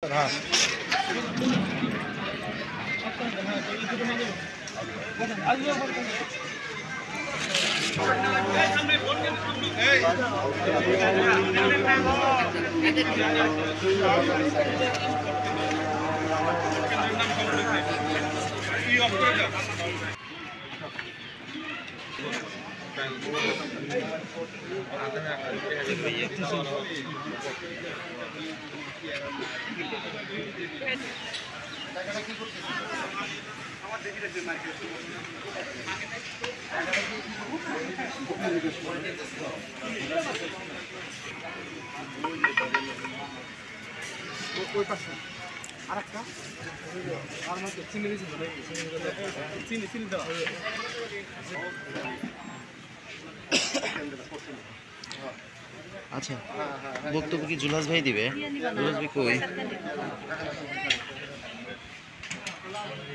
हाँ আচ্ছা বক্তব্য কি জুলাস ভাই দিবে? জুলাস ভাই কই?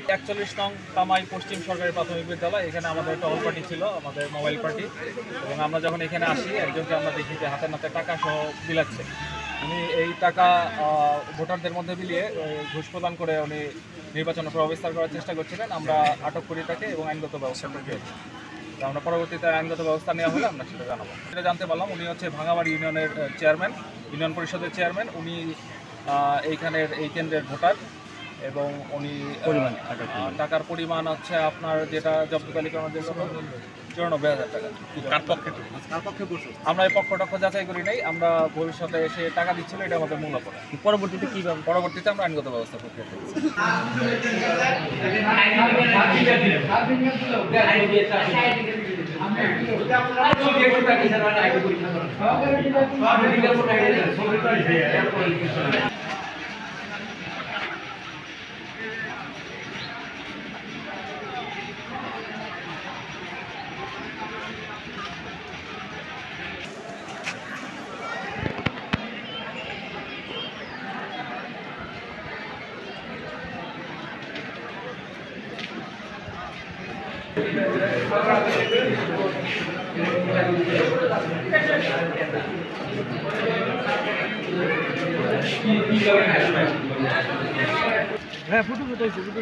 41 নং কামাই পশ্চিম সরকারি প্রাথমিক বিদ্যালয়। এখানে আমাদের টহল পার্টি ছিল, আমাদের মোবাইল পার্টি, এবং আমরা যখন এখানে আসি একজনকে আমরা দেখি যে হাতে নাতে টাকা সহ বিলাচ্ছে। উনি এই টাকা ভোটারদের মধ্যে বিলিয়ে ঘুষ প্রদান করে উনি নির্বাচনে প্রভাব বিস্তার করার চেষ্টা করছিলেন। আমরা আটক করি তাকে এবং আইনগত ব্যবস্থা করি। আমরা পরবর্তীতে আইনগত ব্যবস্থা নেওয়া হলে আমরা সেটা জানাবো। সেটা জানতে পারলাম উনি হচ্ছে ভাঙাবাড়ি ইউনিয়নের চেয়ারম্যান, ইউনিয়ন পরিষদের চেয়ারম্যান। উনি এইখানের এই কেন্দ্রের ভোটার এবং উনি টাকার পরিমাণ হচ্ছে আপনার যেটা জব্দ তালিকার জন্য 94,000 টাকা। আমরা এই পক্ষ যাচাই করি নাই, আমরা ভবিষ্যতে এসে টাকা দিচ্ছিল, এটা আমাদের মূল অপরাধ। পরবর্তীতে কি পরবর্তীতে আমরা আইনগত ব্যবস্থা প্রক্রিয়া করছি। হ্যাঁ ফুটু হয়েছে ফুটু